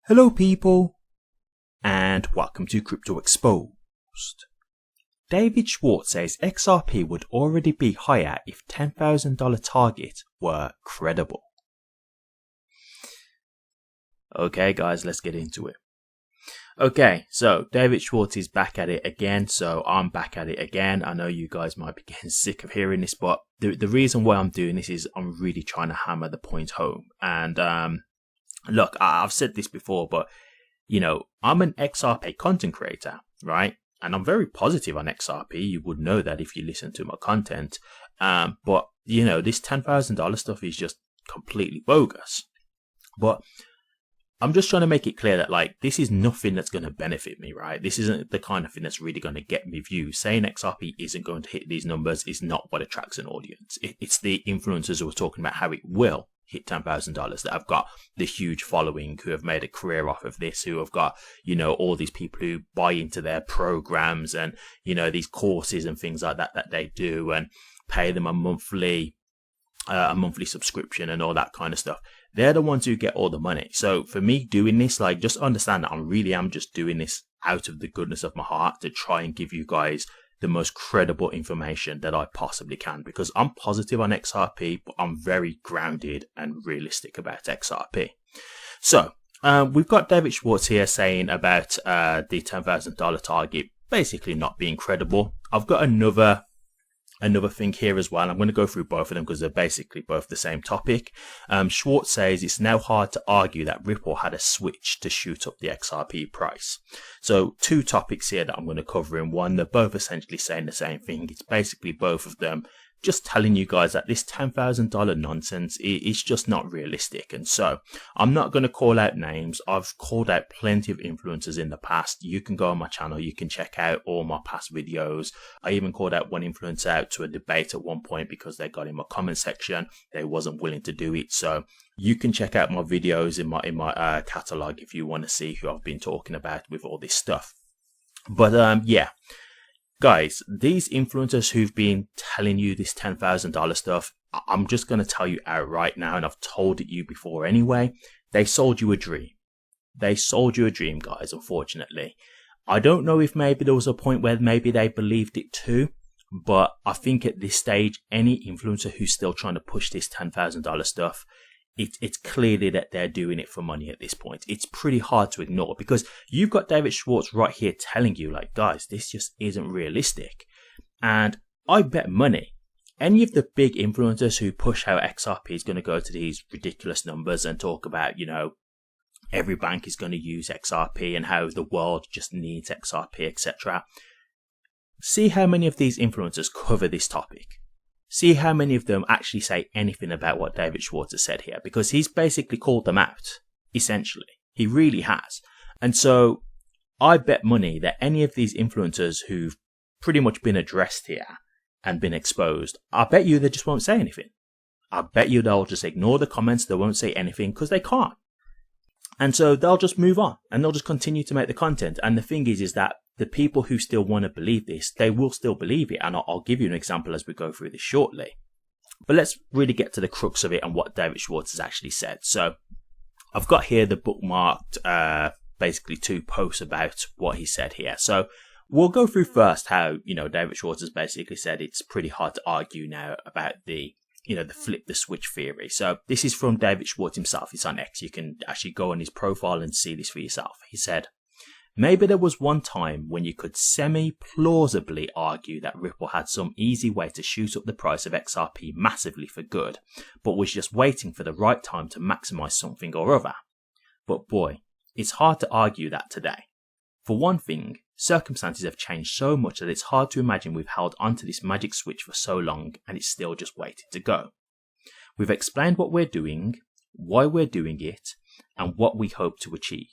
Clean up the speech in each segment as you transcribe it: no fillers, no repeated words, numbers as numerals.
Hello people, and welcome to Crypto Exposed. David Schwartz says XRP would already be higher if $10,000 target were credible. Okay guys, let's get into it. Okay, so David Schwartz is back at it again, so I'm back at it again. I know you guys might be getting sick of hearing this, but the reason why I'm doing this is I'm really trying to hammer the point home. And look, I've said this before, but, you know, I'm an XRP content creator, right? And I'm very positive on XRP. You would know that if you listen to my content. But, you know, this $10,000 stuff is just completely bogus. But I'm just trying to make it clear that, like, this is nothing that's going to benefit me, right? This isn't the kind of thing that's really going to get me views. Saying XRP isn't going to hit these numbers is not what attracts an audience. It's the influencers who are talking about how it will hit $10,000 that have got the huge following, who have made a career off of this, who have got, you know, all these people who buy into their programs and, you know, these courses and things like that they do and pay them a monthly subscription and all that kind of stuff. They're the ones who get all the money. So for me doing this, like, just understand that I am just doing this out of the goodness of my heart to try and give you guys the most credible information that I possibly can, because I'm positive on XRP, but I'm very grounded and realistic about XRP. So we've got David Schwartz here saying about the $10,000 target basically not being credible. I've got another thing here as well. I'm going to go through both of them because they're basically both the same topic. Schwartz says it's now hard to argue that Ripple had a switch to shoot up the XRP price. So two topics here that I'm going to cover in one. They're both essentially saying the same thing. It's basically both of them just telling you guys that this $10,000 nonsense is just not realistic. And so I'm not going to call out names. I've called out plenty of influencers in the past. You can go on my channel. You can check out all my past videos. I even called out one influencer out to a debate at one point because they got in my comment section. They wasn't willing to do it. So you can check out my videos in my catalog if you want to see who I've been talking about with all this stuff. But yeah. Guys, these influencers who've been telling you this $10,000 stuff, I'm just going to tell you outright now, and I've told it you before anyway, they sold you a dream. They sold you a dream, guys, unfortunately. I don't know if maybe there was a point where maybe they believed it too, but I think at this stage, any influencer who's still trying to push this $10,000 stuff, it's clearly that they're doing it for money at this point. It's pretty hard to ignore because you've got David Schwartz right here telling you, like, guys, this just isn't realistic. And I bet money any of the big influencers who push how XRP is going to go to these ridiculous numbers and talk about, you know, every bank is going to use XRP and how the world just needs XRP, etc. See how many of these influencers cover this topic. See how many of them actually say anything about what David Schwartz has said here, because he's basically called them out, essentially. He really has. And so I bet money that any of these influencers who've pretty much been addressed here and been exposed, I bet you they just won't say anything. I bet you they'll just ignore the comments. They won't say anything because they can't. And so they'll just move on and they'll just continue to make the content. And the thing is that the people who still want to believe this, they will still believe it. And I'll give you an example as we go through this shortly. But let's really get to the crux of it and what David Schwartz has actually said. So I've got here the bookmarked, basically two posts about what he said here. So we'll go through first how, you know, David Schwartz has basically said it's pretty hard to argue now about the, you know, the flip the switch theory. So this is from David Schwartz himself. It's on X. You can actually go on his profile and see this for yourself. He said, maybe there was one time when you could semi-plausibly argue that Ripple had some easy way to shoot up the price of XRP massively for good, but was just waiting for the right time to maximize something or other. But boy, it's hard to argue that today. For one thing, circumstances have changed so much that it's hard to imagine we've held onto this magic switch for so long and it's still just waiting to go. We've explained what we're doing, why we're doing it, and what we hope to achieve.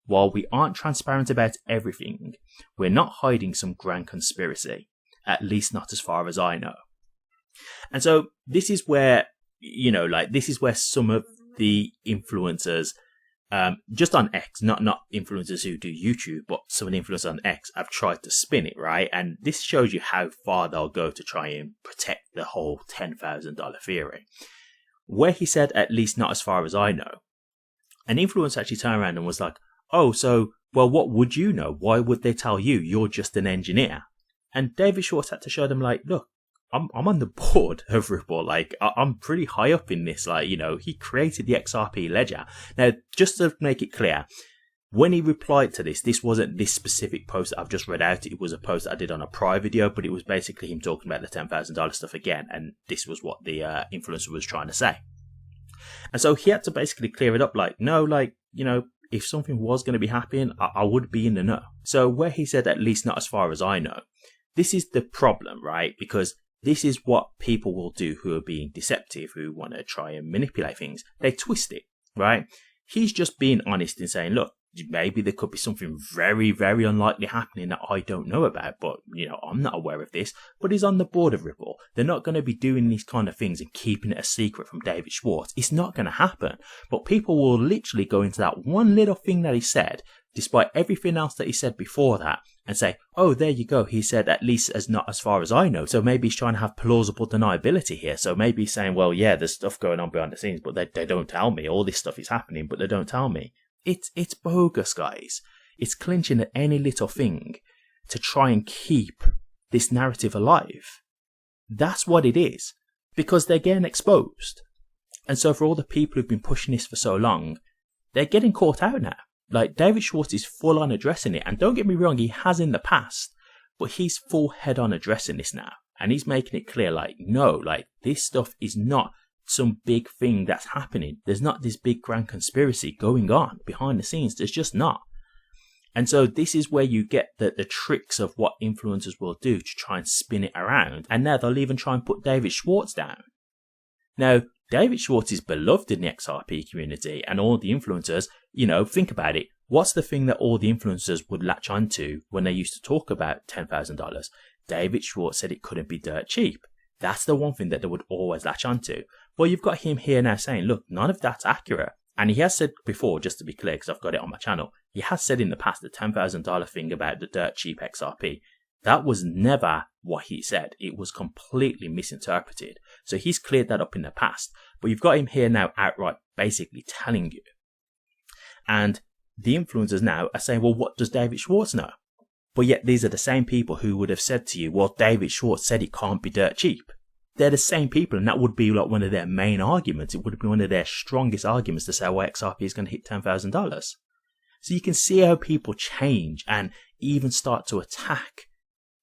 While we aren't transparent about everything, we're not hiding some grand conspiracy, at least not as far as I know. And so this is where, you know, like, this is where some of the influencers, just on X, not influencers who do YouTube, but some of the influencers on X have tried to spin it, right? And this shows you how far they'll go to try and protect the whole $10,000 theory. Where he said, at least not as far as I know, An influencer actually turned around and was like, oh, so, well, what would you know? Why would they tell you? You're just an engineer. And David Schwartz had to show them, like, look, I'm on the board of Ripple. Like, I'm pretty high up in this. Like, you know, he created the XRP ledger. Now, just to make it clear, when he replied to this wasn't this specific post that I've just read out. It was a post that I did on a prior video, but it was basically him talking about the $10,000 stuff again. And this was what the influencer was trying to say. And so he had to basically clear it up. Like, no, like, you know, if something was going to be happening, I would be in the know. So where he said, at least not as far as I know, this is the problem, right? Because this is what people will do who are being deceptive, who want to try and manipulate things. They twist it, right? He's just being honest in saying, look, maybe there could be something very, very unlikely happening that I don't know about, but, you know, I'm not aware of this. But he's on the board of Ripple. They're not going to be doing these kind of things and keeping it a secret from David Schwartz. It's not going to happen. But people will literally go into that one little thing that he said, despite everything else that he said before that, and say, oh, there you go. He said, at least as not as far as I know. So maybe he's trying to have plausible deniability here. So maybe he's saying, well, yeah, there's stuff going on behind the scenes, but they don't tell me. All this stuff is happening, but they don't tell me. It's bogus, guys. It's clinching at any little thing to try and keep this narrative alive. That's what it is. Because they're getting exposed. And so for all the people who've been pushing this for so long, they're getting caught out now. Like, David Schwartz is full on addressing it. And don't get me wrong, he has in the past. But he's full head on addressing this now. And he's making it clear, like, no, like, this stuff is not some big thing that's happening. There's not this big grand conspiracy going on behind the scenes. There's just not. And so this is where you get the tricks of what influencers will do to try and spin it around. And now they'll even try and put David Schwartz down. Now, David Schwartz is beloved in the XRP community, and all the influencers, you know, think about it. What's the thing that all the influencers would latch onto when they used to talk about $10,000? David Schwartz said it couldn't be dirt cheap. That's the one thing that they would always latch onto. Well, you've got him here now saying, look, none of that's accurate. And he has said before, just to be clear, because I've got it on my channel, he has said in the past the $10,000 thing about the dirt cheap XRP. That was never what he said. It was completely misinterpreted. So he's cleared that up in the past. But you've got him here now outright basically telling you. And the influencers now are saying, well, what does David Schwartz know? But yet these are the same people who would have said to you, well, David Schwartz said it can't be dirt cheap. They're the same people, and that would be like one of their main arguments. It would be one of their strongest arguments to say, well, XRP is going to hit $10,000. So you can see how people change and even start to attack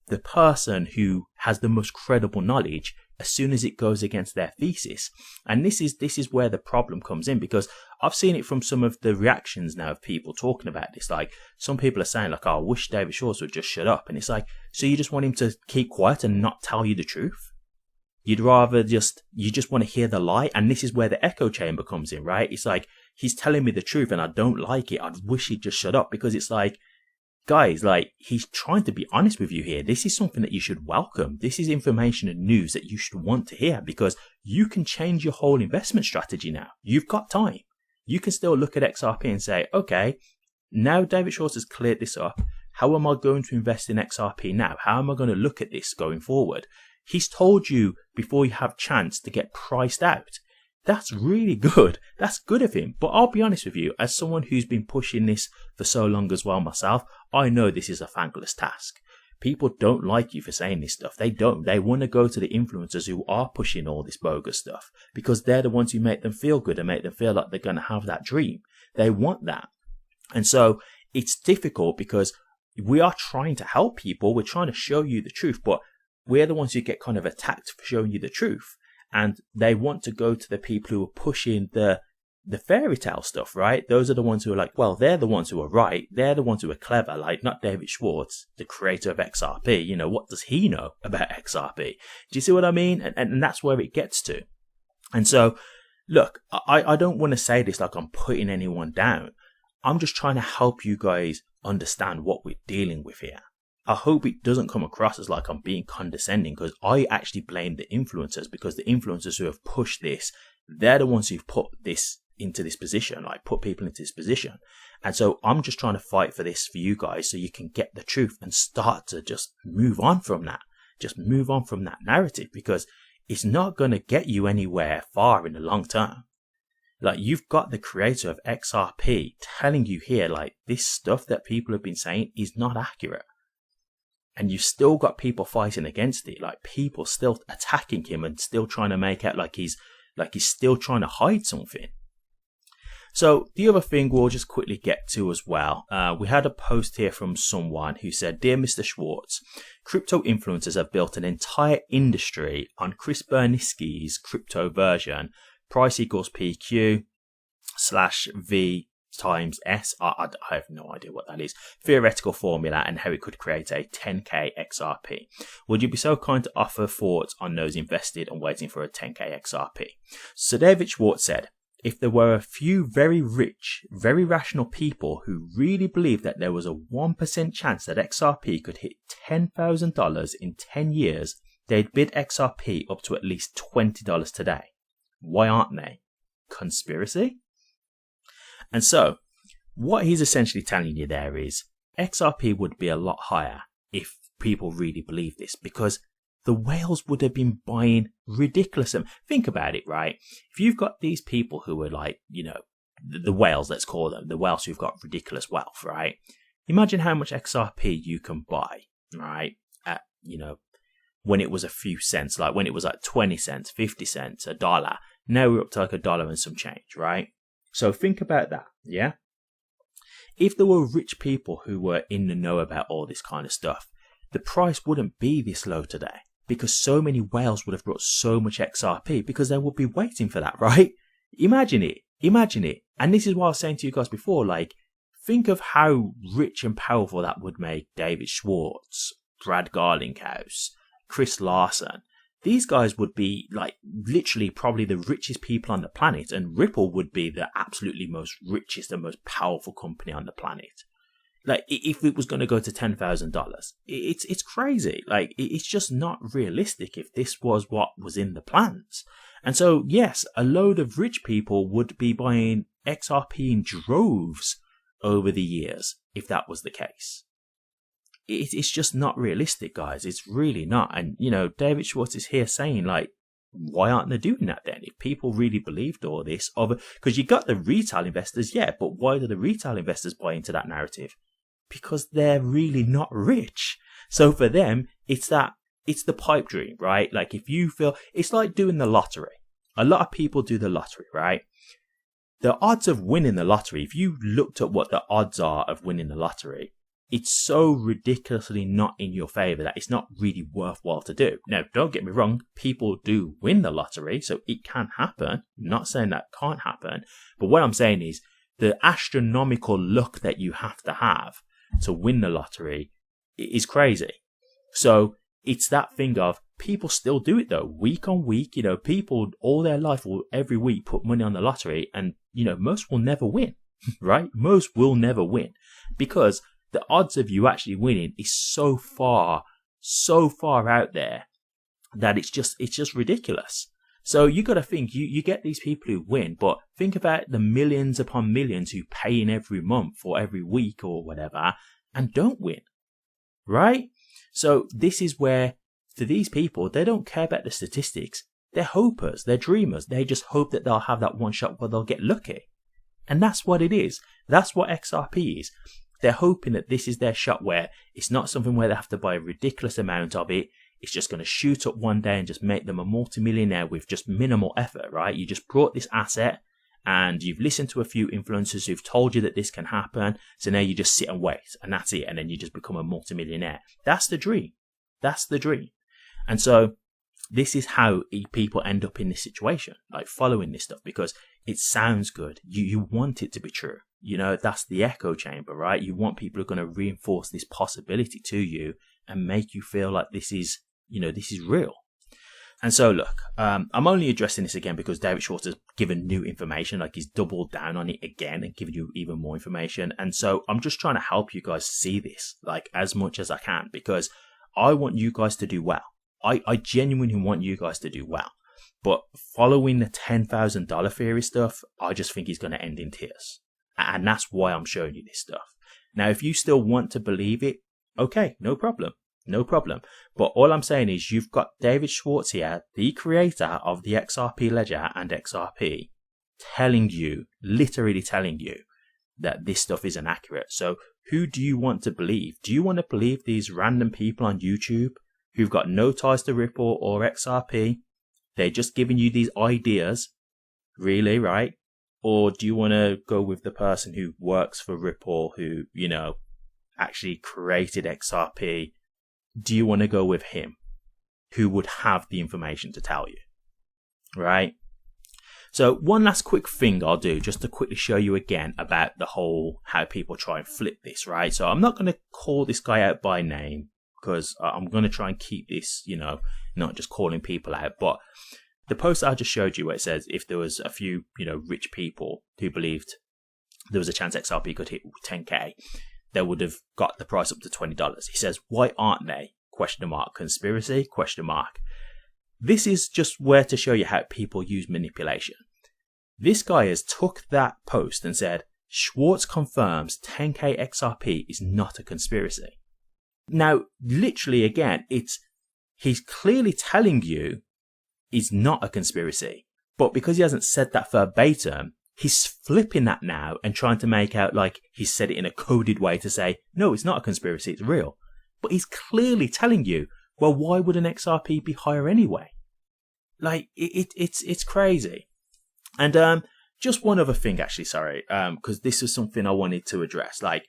the person who has the most credible knowledge as soon as it goes against their thesis. And this is where the problem comes in, because I've seen it from some of the reactions now of people talking about this. Like, some people are saying, like, oh, I wish David Schwartz would just shut up. And it's like, so you just want him to keep quiet and not tell you the truth? You'd rather you just want to hear the lie. And this is where the echo chamber comes in, right? It's like, he's telling me the truth and I don't like it. I wish he'd just shut up, because it's like, guys, like, he's trying to be honest with you here. This is something that you should welcome. This is information and news that you should want to hear, because you can change your whole investment strategy now. You've got time. You can still look at XRP and say, okay, now David Schwartz has cleared this up. How am I going to invest in XRP now? How am I going to look at this going forward? He's told you before you have chance to get priced out. That's really good. That's good of him. But I'll be honest with you, as someone who's been pushing this for so long as well myself, I know this is a thankless task. People don't like you for saying this stuff. They don't. They want to go to the influencers who are pushing all this bogus stuff, because they're the ones who make them feel good and make them feel like they're going to have that dream. They want that. And so it's difficult, because we are trying to help people. We're trying to show you the truth, but we're the ones who get kind of attacked for showing you the truth. And they want to go to the people who are pushing the fairy tale stuff, right? Those are the ones who are like, well, they're the ones who are right. They're the ones who are clever, like not David Schwartz, the creator of XRP. You know, what does he know about XRP? Do you see what I mean? And that's where it gets to. And so, look, I don't want to say this like I'm putting anyone down. I'm just trying to help you guys understand what we're dealing with here. I hope it doesn't come across as like I'm being condescending, because I actually blame the influencers, because the influencers who have pushed this, they're the ones who've put this into this position, like put people into this position. And so I'm just trying to fight for this for you guys, so you can get the truth and start to just move on from that. Just move on from that narrative, because it's not going to get you anywhere far in the long term. Like, you've got the creator of XRP telling you here, like, this stuff that people have been saying is not accurate. And you've still got people fighting against it, like people still attacking him and still trying to make out like he's still trying to hide something. So the other thing we'll just quickly get to as well, we had a post here from someone who said, "Dear Mr. Schwartz, crypto influencers have built an entire industry on Chris Berniski's crypto version, price equals PQ / V times S." I have no idea what that is. Theoretical formula and how it could create a 10k XRP. Would you be so kind to offer thoughts on those invested and waiting for a 10k XRP? So David Schwartz said, "If there were a few very rich, very rational people who really believed that there was a 1% chance that XRP could hit $10,000 in 10 years, they'd bid XRP up to at least $20 today. Why aren't they? Conspiracy?" And so, what he's essentially telling you there is, XRP would be a lot higher if people really believe this, because the whales would have been buying ridiculous. Think about it, right? If you've got these people who are like, the whales, let's call them, the whales who've got ridiculous wealth, right? Imagine how much XRP you can buy, right? At, when it was a few cents, like when it was like 20 cents, 50 cents, $1. Now we're up to like $1 and some change, right? So think about that, yeah? If there were rich people who were in the know about all this kind of stuff, the price wouldn't be this low today, because so many whales would have brought so much XRP because they would be waiting for that, right? Imagine it. And this is what I was saying to you guys before, like, think of how rich and powerful that would make David Schwartz, Brad Garlinghouse, Chris Larson. These guys would be like literally probably the richest people on the planet, and Ripple would be the absolutely most richest and most powerful company on the planet. Like, if it was going to go to $10,000, it's crazy. Like, it's just not realistic if this was what was in the plans. And so, yes, a load of rich people would be buying XRP in droves over the years if that was the case. It's just not realistic, guys. It's really not. And, David Schwartz is here saying, like, why aren't they doing that then? If people really believed all this, because you got the retail investors, yeah, but why do the retail investors buy into that narrative? Because they're really not rich. So for them, it's the pipe dream, right? Like, if you feel, it's like doing the lottery. A lot of people do the lottery, right? The odds of winning the lottery, if you looked at what the odds are of winning the lottery, it's so ridiculously not in your favor that it's not really worthwhile to do. Now, don't get me wrong, people do win the lottery, so it can happen. I'm not saying that can't happen, but what I'm saying is the astronomical luck that you have to win the lottery is crazy. So it's that thing of people still do it though, week on week. People all their life will every week put money on the lottery, and most will never win, right? Most will never win because the odds of you actually winning is so far out there that it's just ridiculous. So you got to think, you get these people who win, but think about the millions upon millions who pay in every month or every week or whatever and don't win, right? So this is where, for these people, they don't care about the statistics. They're hopers, they're dreamers. They just hope that they'll have that one shot where they'll get lucky. And that's what it is. That's what XRP is. They're hoping that this is their shot where it's not something where they have to buy a ridiculous amount of it. It's just going to shoot up one day and just make them a multimillionaire with just minimal effort, right? You just brought this asset and you've listened to a few influencers who've told you that this can happen. So now you just sit and wait and that's it. And then you just become a multimillionaire. That's the dream. That's the dream. And so this is how people end up in this situation, like following this stuff, because it sounds good. You want it to be true. That's the echo chamber, right? You want people who are going to reinforce this possibility to you and make you feel like this is real. And so look, I'm only addressing this again because David Schwartz has given new information, like he's doubled down on it again and given you even more information. And so I'm just trying to help you guys see this like as much as I can, because I want you guys to do well. I genuinely want you guys to do well. But following the $10,000 theory stuff, I just think he's going to end in tears. And that's why I'm showing you this stuff. Now, if you still want to believe it, okay, no problem. No problem. But all I'm saying is you've got David Schwartz here, the creator of the XRP ledger and XRP, telling you, literally telling you, that this stuff isn't accurate. So who do you want to believe? Do you want to believe these random people on YouTube who've got no ties to Ripple or XRP? They're just giving you these ideas, really, right? Or do you want to go with the person who works for Ripple, who, you know, actually created XRP? Do you want to go with him, who would have the information to tell you, right? So one last quick thing I'll do just to quickly show you again about the whole how people try and flip this, right? So I'm not going to call this guy out by name because I'm going to try and keep this, you know, not just calling people out. But the post I just showed you where it says if there was a few, you know, rich people who believed there was a chance XRP could hit 10K, they would have got the price up to $20. He says, why aren't they? Question mark. Conspiracy? Question mark. This is just where to show you how people use manipulation. This guy has took that post and said, Schwartz confirms 10K XRP is not a conspiracy. Now, literally again, he's clearly telling you it's not a conspiracy. But because he hasn't said that verbatim, he's flipping that now and trying to make out like he said it in a coded way to say, no, it's not a conspiracy, it's real. But he's clearly telling you, well, why would an XRP be higher anyway? Like, it's crazy. And just one other thing, actually, sorry, because this is something I wanted to address. Like,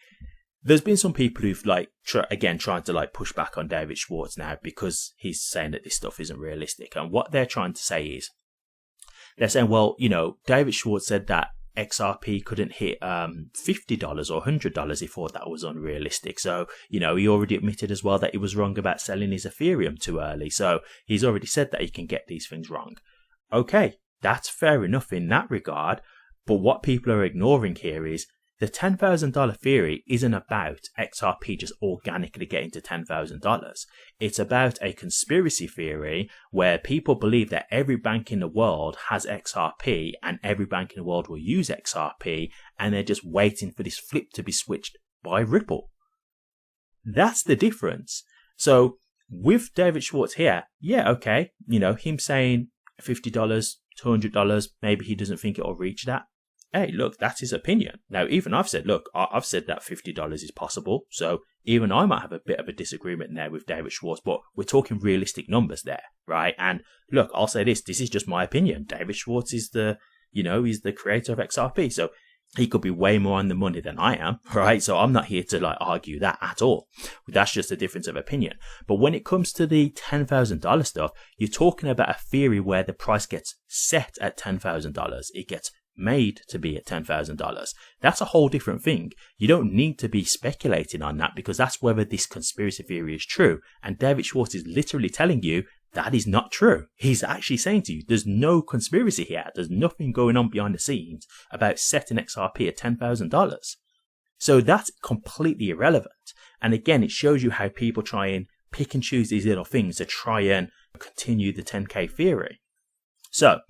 there's been some people who've, like, trying to, like, push back on David Schwartz now because he's saying that this stuff isn't realistic. And what they're trying to say is, they're saying, well, you know, David Schwartz said that XRP couldn't hit $50 or $100. He thought that was unrealistic. So, you know, he already admitted as well that he was wrong about selling his Ethereum too early. So he's already said that he can get these things wrong. Okay, that's fair enough in that regard. But what people are ignoring here is the $10,000 theory isn't about XRP just organically getting to $10,000. It's about a conspiracy theory where people believe that every bank in the world has XRP and every bank in the world will use XRP, and they're just waiting for this flip to be switched by Ripple. That's the difference. So with David Schwartz here, yeah, okay, you know, him saying $50, $200, maybe he doesn't think it'll reach that. Hey, look, that's his opinion. Now, even I've said, look, I've said that $50 is possible. So even I might have a bit of a disagreement there with David Schwartz, but we're talking realistic numbers there, right? And look, I'll say this is just my opinion. David Schwartz is he's the creator of XRP. So he could be way more on the money than I am, right? So I'm not here to like argue that at all. That's just a difference of opinion. But when it comes to the $10,000 stuff, you're talking about a theory where the price gets set at $10,000. It gets made to be at $10,000. That's a whole different thing. You don't need to be speculating on that because that's whether this conspiracy theory is true. And David Schwartz is literally telling you that is not true. He's actually saying to you, there's no conspiracy here. There's nothing going on behind the scenes about setting XRP at $10,000. So that's completely irrelevant. And again, it shows you how people try and pick and choose these little things to try and continue the 10K theory. So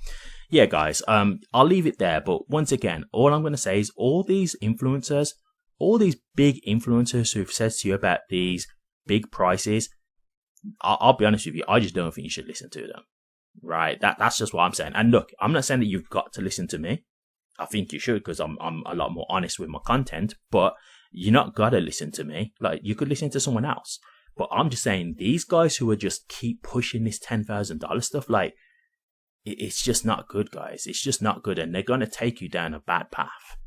yeah, guys, I'll leave it there. But once again, all I'm going to say is all these influencers, all these big influencers who've said to you about these big prices, I'll be honest with you, I just don't think you should listen to them. Right? That's just what I'm saying. And look, I'm not saying that you've got to listen to me. I think you should because I'm a lot more honest with my content. But you're not got to listen to me. Like, you could listen to someone else. But I'm just saying, these guys who are just keep pushing this $10,000 stuff, like, it's just not good, guys. It's just not good. And they're going to take you down a bad path.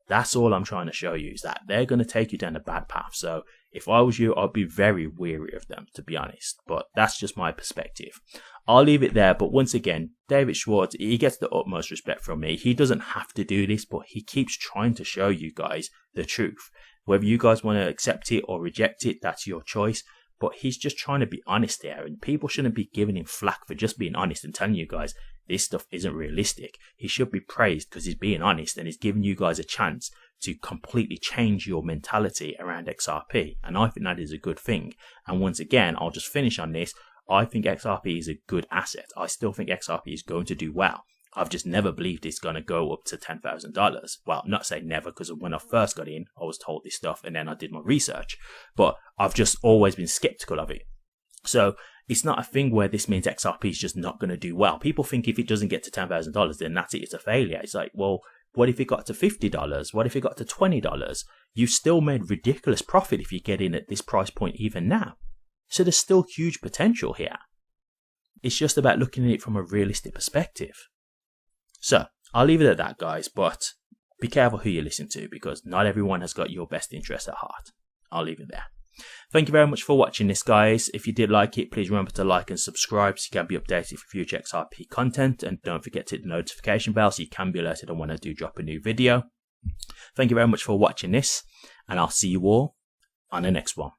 That's all I'm trying to show you, is that they're going to take you down a bad path. So if I was you, I'd be very wary of them, to be honest. But that's just my perspective. I'll leave it there. But once again, David Schwartz, he gets the utmost respect from me. He doesn't have to do this, but he keeps trying to show you guys the truth. Whether you guys want to accept it or reject it, that's your choice. But he's just trying to be honest there, and people shouldn't be giving him flack for just being honest and telling you guys this stuff isn't realistic. He should be praised because he's being honest and he's giving you guys a chance to completely change your mentality around XRP. And I think that is a good thing. And once again, I'll just finish on this. I think XRP is a good asset. I still think XRP is going to do well. I've just never believed it's going to go up to $10,000. Well, not saying never, because when I first got in, I was told this stuff and then I did my research. But I've just always been skeptical of it. So it's not a thing where this means XRP is just not going to do well. People think if it doesn't get to $10,000, then that's it, it's a failure. It's like, well, what if it got to $50? What if it got to $20? You still made ridiculous profit if you get in at this price point even now. So there's still huge potential here. It's just about looking at it from a realistic perspective. So I'll leave it at that, guys, but be careful who you listen to because not everyone has got your best interest at heart. I'll leave it there. Thank you very much for watching this, guys. If you did like it, please remember to like and subscribe so you can be updated for future XRP content. And don't forget to hit the notification bell so you can be alerted on when I do drop a new video. Thank you very much for watching this, and I'll see you all on the next one.